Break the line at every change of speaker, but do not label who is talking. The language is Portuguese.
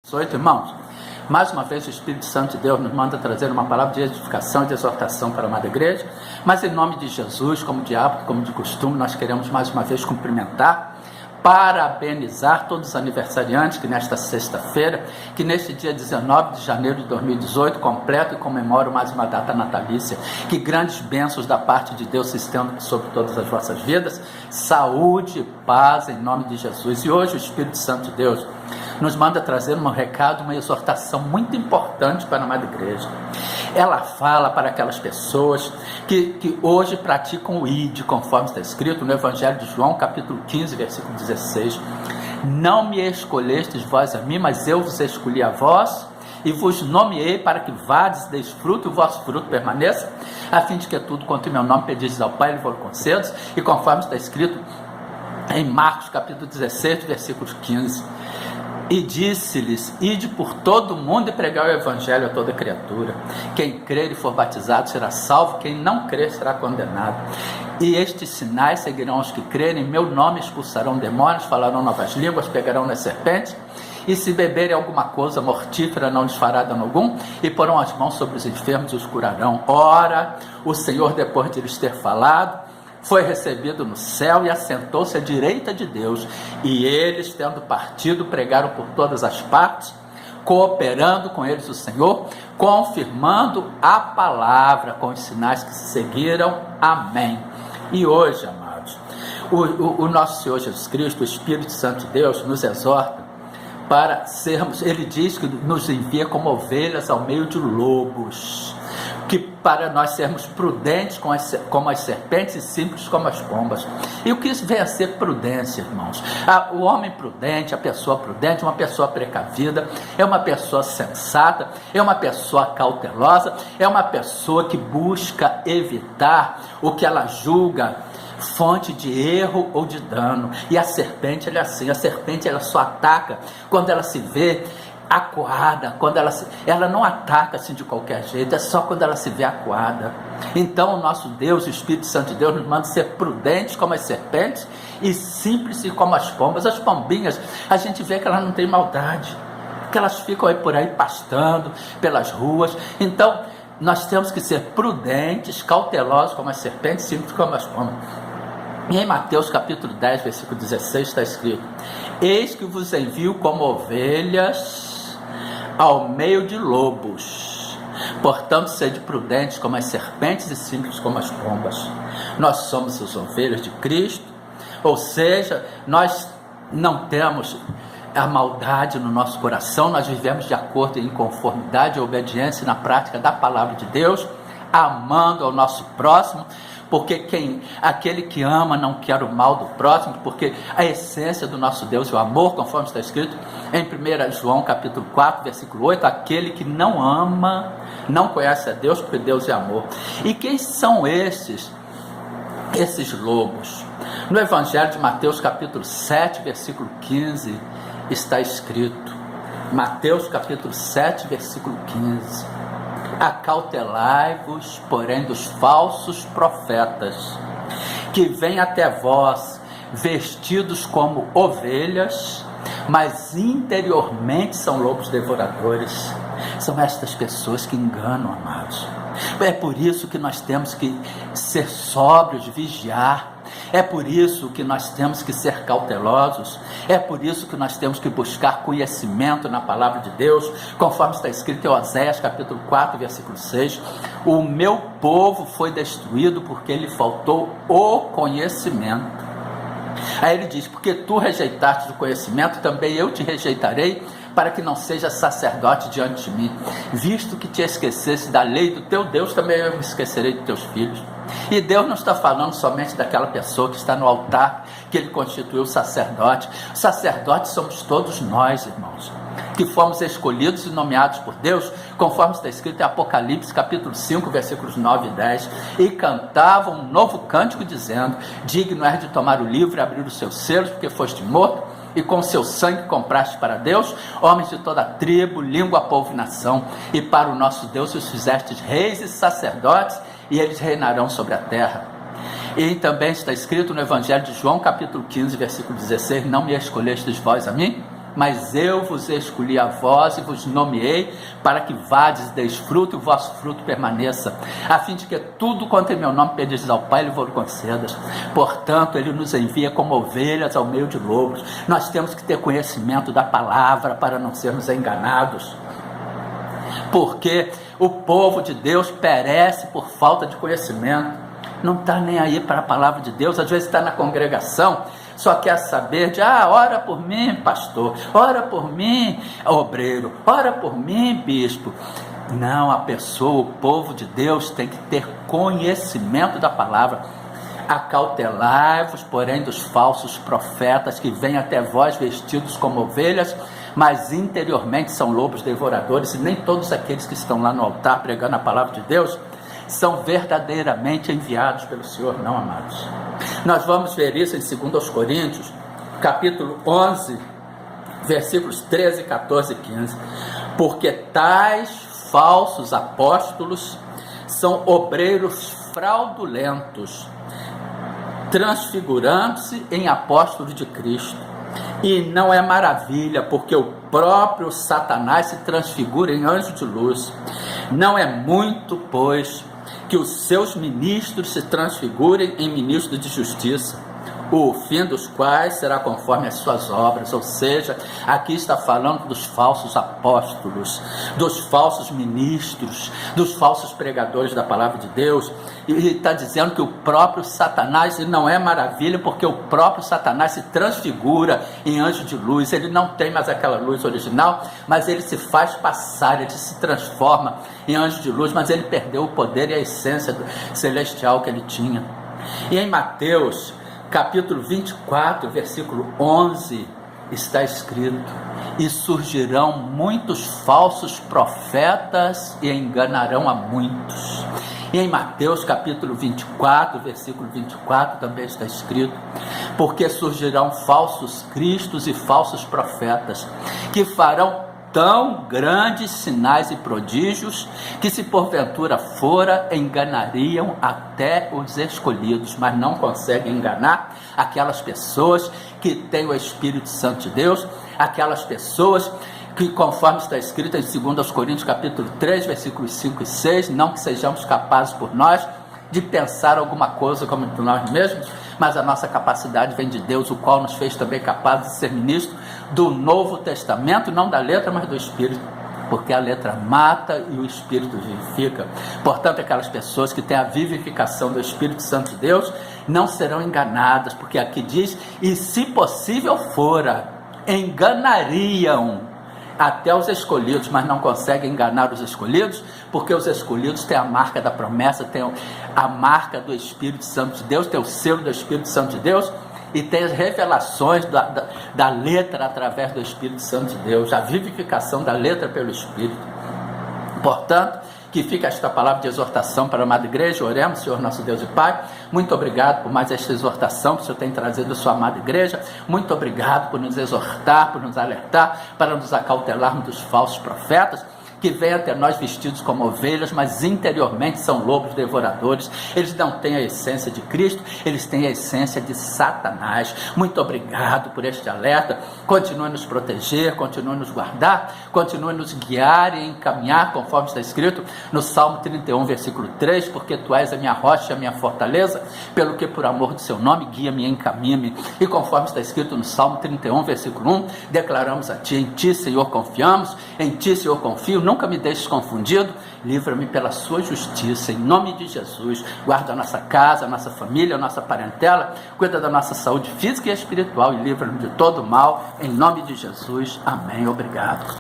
18, irmãos, mais uma vez o Espírito Santo de Deus nos manda trazer uma palavra de edificação e de exortação para a amada igreja, mas em nome de Jesus, como de hábito, como de costume, nós queremos mais uma vez cumprimentar, parabenizar todos os aniversariantes que nesta sexta-feira, que neste dia 19 de janeiro de 2018, completo e comemoro mais uma data natalícia, que grandes bênçãos da parte de Deus se estendam sobre todas as vossas vidas, saúde e paz em nome de Jesus. E hoje o Espírito Santo de Deus nos manda trazer um recado, uma exortação muito importante para a amada igreja. Ela fala para aquelas pessoas que hoje praticam o ID, conforme está escrito no Evangelho de João, capítulo 15, versículo 16. Não me escolhestes vós a mim, mas eu vos escolhi a vós, e vos nomeei para que vades, deis fruto, e o vosso fruto permaneça, a fim de que tudo quanto em meu nome pedis ao Pai, ele vos conceda, e conforme está escrito em Marcos, capítulo 16, versículo 15. E disse-lhes: ide por todo o mundo e pregai o evangelho a toda criatura. Quem crer e for batizado será salvo, quem não crer será condenado. E estes sinais seguirão os que crerem, em meu nome expulsarão demônios, falarão novas línguas, pegarão nas serpentes, e se beberem alguma coisa mortífera não lhes fará dano algum, e porão as mãos sobre os enfermos e os curarão. Ora, o Senhor, depois de lhes ter falado, foi recebido no céu e assentou-se à direita de Deus, e eles, tendo partido, pregaram por todas as partes, cooperando com eles o Senhor, confirmando a palavra com os sinais que se seguiram. Amém. E hoje, amados, o nosso Senhor Jesus Cristo, o Espírito Santo de Deus, nos exorta para sermos, ele diz que nos envia como ovelhas ao meio de lobos, que para nós sermos prudentes como as serpentes e simples como as pombas. E o que isso vem a ser prudência, irmãos? O homem prudente, a pessoa prudente, uma pessoa precavida, é uma pessoa sensata, é uma pessoa cautelosa, é uma pessoa que busca evitar o que ela julga fonte de erro ou de dano. E a serpente, ela é assim, a serpente ela só ataca quando ela se vê acuada, quando ela não ataca assim de qualquer jeito, é só quando ela se vê acuada. Então o nosso Deus, o Espírito Santo de Deus, nos manda ser prudentes como as serpentes e simples como as pombas. As pombinhas, a gente vê que elas não têm maldade, que elas ficam aí por aí pastando pelas ruas. Então nós temos que ser prudentes, cautelosos como as serpentes, simples como as pombas. E em Mateus capítulo 10, versículo 16 está escrito: eis que vos envio como ovelhas ao meio de lobos, portanto sede prudentes como as serpentes e simples como as pombas. Nós somos as ovelhas de Cristo, ou seja, nós não temos a maldade no nosso coração, nós vivemos de acordo em conformidade e obediência na prática da palavra de Deus, amando ao nosso próximo, porque aquele que ama não quer o mal do próximo, porque a essência do nosso Deus é o amor, conforme está escrito em 1 João capítulo 4, versículo 8, aquele que não ama, não conhece a Deus, porque Deus é amor. E quem são esses lobos? No Evangelho de Mateus capítulo 7, versículo 15, está escrito, Mateus capítulo 7, versículo 15, acautelai-vos, porém, dos falsos profetas, que vêm até vós vestidos como ovelhas, mas interiormente são lobos devoradores. São estas pessoas que enganam, amados. É por isso que nós temos que ser sóbrios, vigiar. É por isso que nós temos que ser cautelosos, é por isso que nós temos que buscar conhecimento na palavra de Deus, conforme está escrito em Oséias capítulo 4, versículo 6, o meu povo foi destruído porque lhe faltou o conhecimento. Aí ele diz, porque tu rejeitaste o conhecimento, também eu te rejeitarei, para que não seja sacerdote diante de mim. Visto que te esquecesse da lei do teu Deus, também eu me esquecerei de teus filhos. E Deus não está falando somente daquela pessoa que está no altar, que ele constituiu sacerdote. Sacerdotes somos todos nós, irmãos, que fomos escolhidos e nomeados por Deus, conforme está escrito em Apocalipse capítulo 5, versículos 9 e 10, e cantavam um novo cântico dizendo, digno és de tomar o livro e abrir os seus selos, porque foste morto, e com seu sangue compraste para Deus homens de toda tribo, língua, povo e nação, e para o nosso Deus os fizestes reis e sacerdotes, e eles reinarão sobre a terra. E também está escrito no Evangelho de João capítulo 15, versículo 16, não me escolhestes vós a mim, mas eu vos escolhi a vós e vos nomeei para que vades, deis fruto e o vosso fruto permaneça, a fim de que tudo quanto em meu nome pedis ao Pai, Ele vos concedas. Portanto, Ele nos envia como ovelhas ao meio de lobos. Nós temos que ter conhecimento da palavra para não sermos enganados, porque o povo de Deus perece por falta de conhecimento. Não está nem aí para a palavra de Deus. Às vezes está na congregação, só quer saber de, ora por mim, pastor, ora por mim, obreiro, ora por mim, bispo. Não, a pessoa, o povo de Deus tem que ter conhecimento da palavra. Acautelai-vos, porém, dos falsos profetas que vêm até vós vestidos como ovelhas, mas interiormente são lobos devoradores. E nem todos aqueles que estão lá no altar pregando a palavra de Deus são verdadeiramente enviados pelo Senhor, não, amados. Nós vamos ver isso em 2 Coríntios, capítulo 11, versículos 13, 14 e 15. Porque tais falsos apóstolos são obreiros fraudulentos, transfigurando-se em apóstolos de Cristo. E não é maravilha, porque o próprio Satanás se transfigura em anjo de luz. Não é muito, pois, que os seus ministros se transfigurem em ministros de justiça, o fim dos quais será conforme as suas obras. Ou seja, aqui está falando dos falsos apóstolos, dos falsos ministros, dos falsos pregadores da palavra de Deus, e está dizendo que o próprio Satanás, e não é maravilha, porque o próprio Satanás se transfigura em anjo de luz. Ele não tem mais aquela luz original, mas ele se faz passar, ele se transforma em anjo de luz, mas ele perdeu o poder e a essência celestial que ele tinha. E em Mateus capítulo 24, versículo 11, está escrito: e surgirão muitos falsos profetas e enganarão a muitos. E em Mateus capítulo 24, versículo 24, também está escrito: porque surgirão falsos cristos e falsos profetas, que farão tão grandes sinais e prodígios, que se porventura fora, enganariam até os escolhidos, mas não conseguem enganar aquelas pessoas que têm o Espírito Santo de Deus, aquelas pessoas que, conforme está escrito em 2 Coríntios capítulo 3, versículos 5 e 6, não que sejamos capazes por nós de pensar alguma coisa como de nós mesmos, mas a nossa capacidade vem de Deus, o qual nos fez também capazes de ser ministro do Novo Testamento, não da letra, mas do Espírito, porque a letra mata e o Espírito vivifica. Portanto, aquelas pessoas que têm a vivificação do Espírito Santo de Deus não serão enganadas, porque aqui diz: e se possível fora, enganariam até os escolhidos, mas não conseguem enganar os escolhidos, porque os escolhidos têm a marca da promessa, têm a marca do Espírito Santo de Deus, têm o selo do Espírito Santo de Deus, e tem as revelações da letra através do Espírito Santo de Deus, a vivificação da letra pelo Espírito. Portanto, que fica esta palavra de exortação para a amada igreja. Oremos. Senhor nosso Deus e Pai, muito obrigado por mais esta exortação que o Senhor tem trazido à sua amada igreja. Muito obrigado por nos exortar, por nos alertar, para nos acautelarmos dos falsos profetas, que vêm até nós vestidos como ovelhas, mas interiormente são lobos devoradores. Eles não têm a essência de Cristo, eles têm a essência de Satanás. Muito obrigado por este alerta. Continue a nos proteger, continue a nos guardar, continue a nos guiar e encaminhar, conforme está escrito no Salmo 31, versículo 3, porque Tu és a minha rocha e a minha fortaleza, pelo que por amor do Seu nome guia-me e encaminha-me. E conforme está escrito no Salmo 31, versículo 1, declaramos a Ti: em Ti, Senhor, confiamos, em Ti, Senhor, confio. Nunca me deixes confundido, livra-me pela sua justiça, em nome de Jesus. Guarda a nossa casa, a nossa família, a nossa parentela, cuida da nossa saúde física e espiritual e livra-me de todo mal, em nome de Jesus. Amém. Obrigado.